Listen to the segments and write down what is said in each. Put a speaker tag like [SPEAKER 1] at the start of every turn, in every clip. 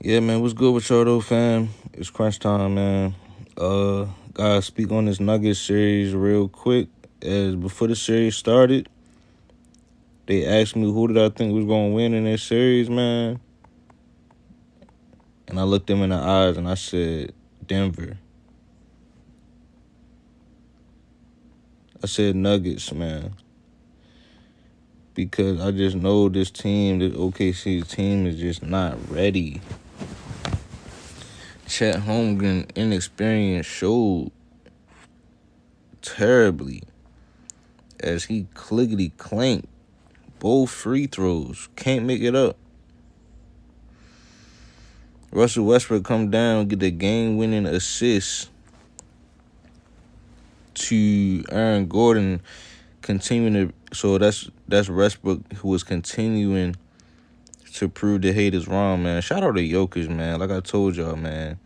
[SPEAKER 1] Yeah, man, what's good with y'all though, fam? It's crunch time, man. Gotta speak on this Nuggets series real quick. As before the series started, they asked me who did I think was gonna win in this series, man. And I looked them in the eyes and I said Denver. I said Nuggets, man. Because I just know this team, this OKC team is just not ready. Chet Holmgren, inexperience, showed terribly as he clickety clanked both free throws. Can't make it up. Russell Westbrook come down, get the game-winning assist to Aaron Gordon, continuing to. So that's Westbrook who was continuing to prove the haters wrong, man. Shout out to Jokic, man. Like I told y'all, man.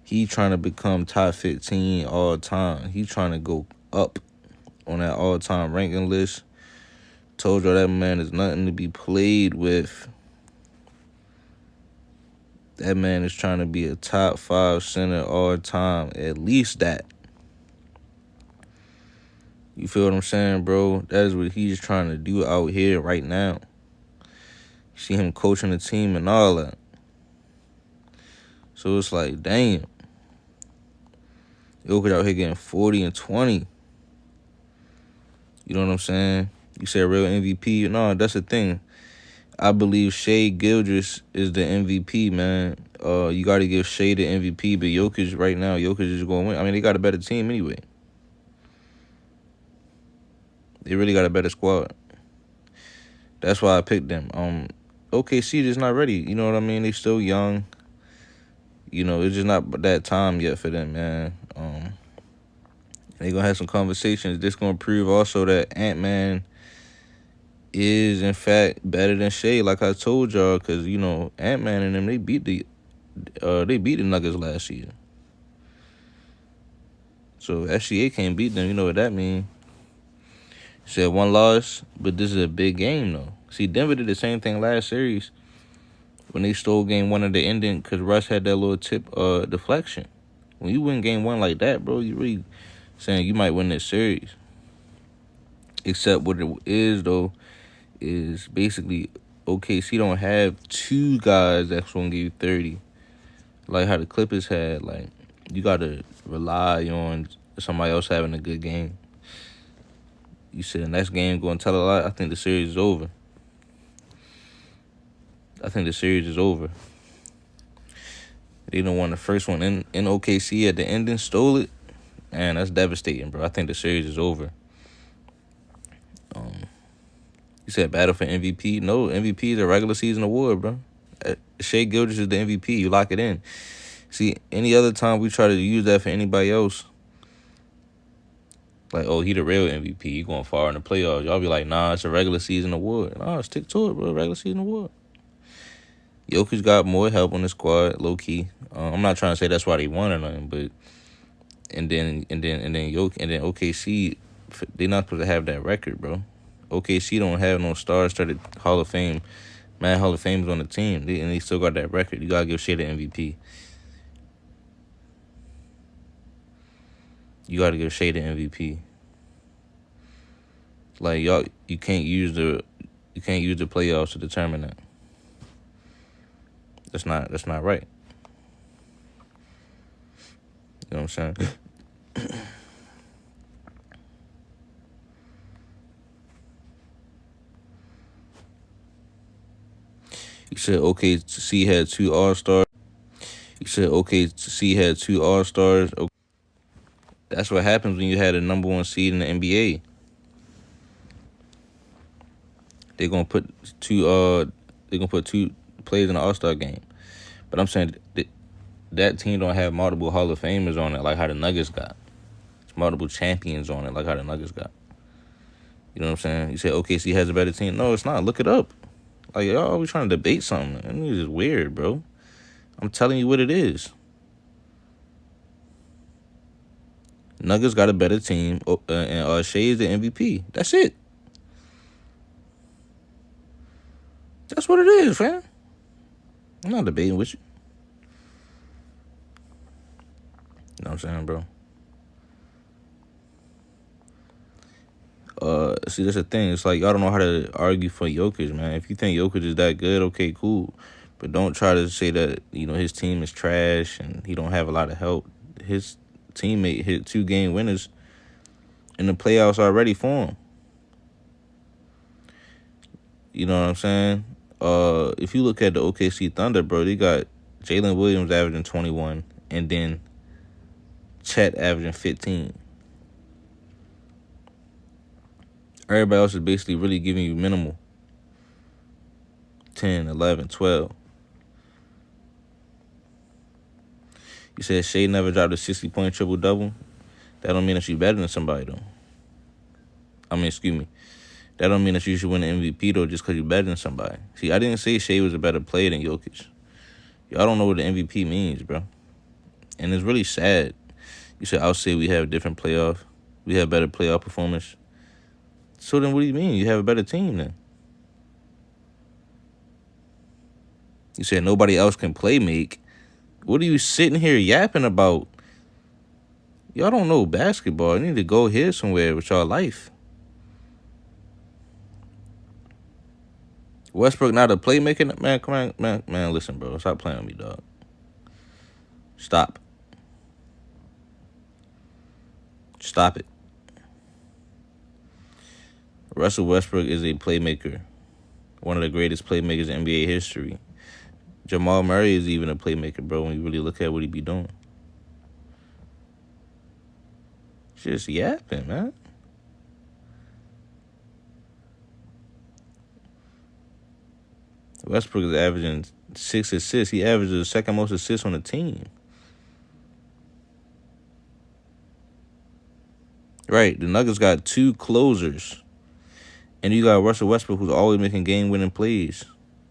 [SPEAKER 1] He trying to become top 15 all time. He trying to go up on that all-time ranking list. Told y'all that man is nothing to be played with. That man is trying to be a top 5 center all time. At least that. You feel what I'm saying, bro? That is what he's trying to do out here right now. You see him coaching the team and all that. So it's like, damn. Jokic out here getting 40 and 20. You know what I'm saying? You say real MVP. No, that's the thing. I believe Shai Gilgeous is the MVP, man. You got to give Shai the MVP, but Jokic right now, Jokic is going to win. I mean, they got a better team anyway. They really got a better squad. That's why I picked them. OKC just not ready. You know what I mean? They still young. You know, it's just not that time yet for them, man. They going to have some conversations. This going to prove also that Ant-Man is, in fact, better than Shai, like I told y'all, because, you know, Ant-Man and them, they beat the Nuggets last year. So SGA can't beat them. You know what that means. Said one loss, but this is a big game, though. See, Denver did the same thing last series when they stole game one of the ending because Russ had that little tip deflection. When you win game one like that, bro, you really saying you might win this series. Except what it is, though, is basically OKC don't have two guys that's going to give you 30. Like how the Clippers had. Like, you got to rely on somebody else having a good game. You said the next game going to tell a lot. I think the series is over. They done won the first one in OKC at the ending, stole it. Man, that's devastating, bro. I think the series is over. You said battle for MVP? No, MVP is a regular season award, bro. Shai Gilgeous is the MVP. You lock it in. See, any other time we try to use that for anybody else, like, oh, he the real MVP. He going far in the playoffs. Y'all be like, nah, it's a regular season award. Nah, stick to it, bro. Regular season award. Jokic got more help on the squad, low key. I'm not trying to say that's why they won or nothing, but and then OKC, they not supposed to have that record, bro. OKC don't have no star-studded Hall of Fame, mad Hall of Fames on the team, and they still got that record. You gotta give Shai the MVP. You gotta give Shai the MVP. Like, y'all, you can't use the playoffs to determine that. That's not right. You know what I'm saying? You said OKC had two All-Stars. That's what happens when you had a number one seed in the NBA. They're gonna put two players in the All-Star game. But I'm saying that team don't have multiple Hall of Famers on it like how the Nuggets got. It's multiple champions on it like how the Nuggets got. You know what I'm saying? You say OKC has a better team. No, it's not. Look it up. Like, y'all always trying to debate something. That is just weird, bro. I'm telling you what it is. Nuggets got a better team, and Shai is the MVP. That's it. That's what it is, fam. I'm not debating with you. I'm saying, bro? See, that's the thing. It's like y'all don't know how to argue for Jokic, man. If you think Jokic is that good, okay, cool. But don't try to say that, his team is trash and he don't have a lot of help. His teammate hit 2-game winners in the playoffs already for him. You know what I'm saying? If you look at the OKC Thunder, bro, they got Jalen Williams averaging 21 and then Chet averaging 15. Everybody else is basically really giving you minimal. 10, 11, 12. You said Shea never dropped a 60-point triple-double? That don't mean that you better than somebody, though. Excuse me. That don't mean that you should win the MVP, though, just because you're better than somebody. See, I didn't say Shea was a better player than Jokic. Y'all don't know what the MVP means, bro. And it's really sad. You said, I'll say we have different playoff. We have better playoff performance. So then what do you mean? You have a better team then. You said nobody else can play make. What are you sitting here yapping about? Y'all don't know basketball. You need to go here somewhere with y'all life. Westbrook not a playmaker? Man, come on. Man, listen, bro. Stop playing with me, dog. Stop. Stop it. Russell Westbrook is a playmaker. One of the greatest playmakers in NBA history. Jamal Murray is even a playmaker, bro, when you really look at what he be doing. Just yapping, man. Westbrook is averaging 6 assists. He averages the second most assists on the team. Right, the Nuggets got 2 closers. And you got Russell Westbrook, who's always making game-winning plays.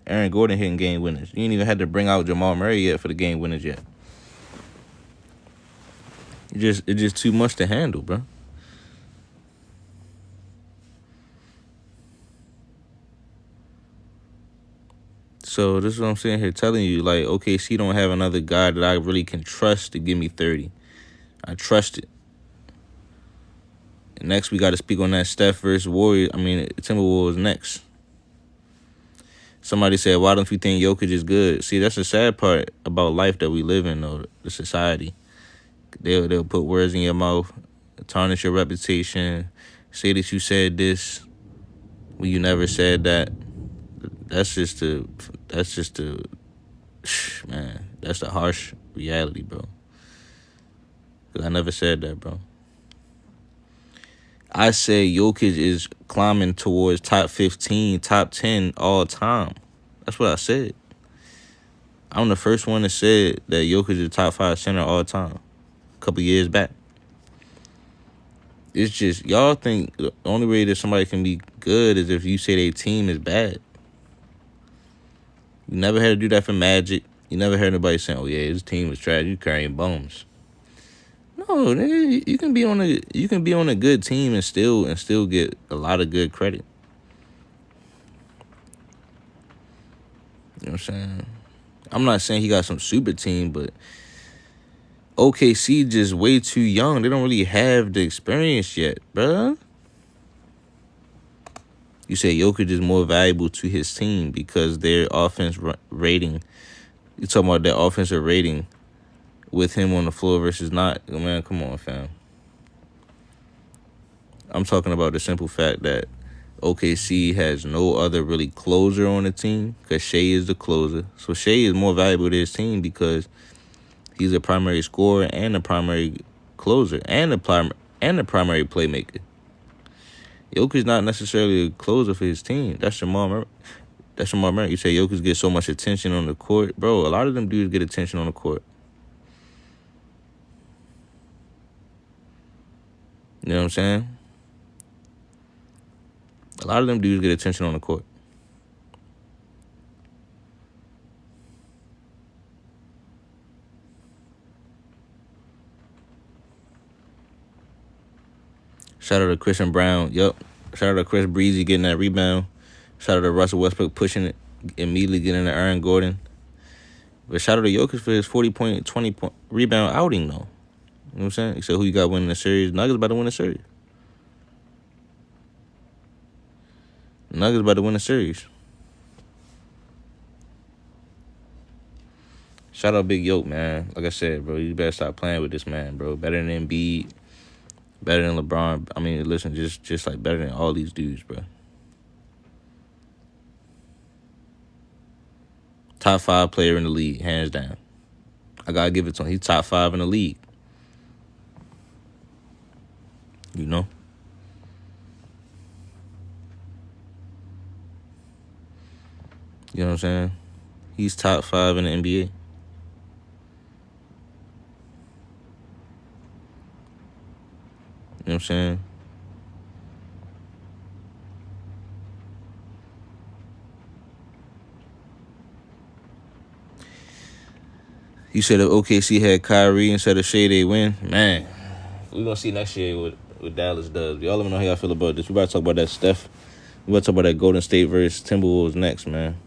[SPEAKER 1] Aaron Gordon hitting game winners. You ain't even had to bring out Jamal Murray yet for the game winners yet. It's just too much to handle, bro. So this is what I'm saying here, telling you, like, OKC don't have another guy that I really can trust to give me 30. I trust it. And next we got to speak on that Steph versus Timberwolves next. Somebody said, why don't you think Jokic is good? See, that's the sad part about life that we live in, though, the society. They'll put words in your mouth, tarnish your reputation, say that you said this when you never said that. That's the harsh reality, bro. 'Cause I never said that, bro. I say Jokic is climbing towards top 15, top 10 all time. That's what I said. I'm the first one that said that Jokic is a top 5 center all time. A couple years back. It's just, y'all think the only way that somebody can be good is if you say their team is bad. You never had to do that for Magic. You never heard anybody saying, oh, yeah, his team was trash. You carrying bums. No, nigga, you can be on a good team and still get a lot of good credit. You know what I'm saying? I'm not saying he got some super team, but OKC just way too young. They don't really have the experience yet, bruh. You say Jokic is more valuable to his team because their offense rating. You talking about their offensive rating with him on the floor versus not. Man, come on, fam. I'm talking about the simple fact that OKC has no other really closer on the team because Shea is the closer. So Shea is more valuable to his team because he's a primary scorer and a primary closer and a primary playmaker. Jokic's not necessarily a closer for his team. That's Jamal Murray. You say Jokic gets so much attention on the court. Bro, a lot of them dudes get attention on the court. You know what I'm saying? A lot of them dudes get attention on the court. Shout out to Christian Brown. Yup. Shout out to Chris Breezy getting that rebound. Shout out to Russell Westbrook pushing it, immediately getting to Aaron Gordon. But shout out to Jokic for his 40-point, 20-point rebound outing, though. You know what I'm saying? He said, who you got winning the series? Nuggets about to win the series. Nuggets about to win the series. Shout out Big Yoke, man. Like I said, bro, you better stop playing with this man, bro. Better than Embiid, better than LeBron. I mean, listen, just like better than all these dudes, bro. Top 5 player in the league, hands down. I gotta give it to him. He's top 5 in the league. You know? You know what I'm saying? He's top 5 in the NBA. You know what I'm saying? You said if OKC had Kyrie instead of Shea, they win. Man, we're going to see next year what Dallas does. Y'all let me know how y'all feel about this. We about to talk about that Steph. We about to talk about that Golden State versus Timberwolves next, man.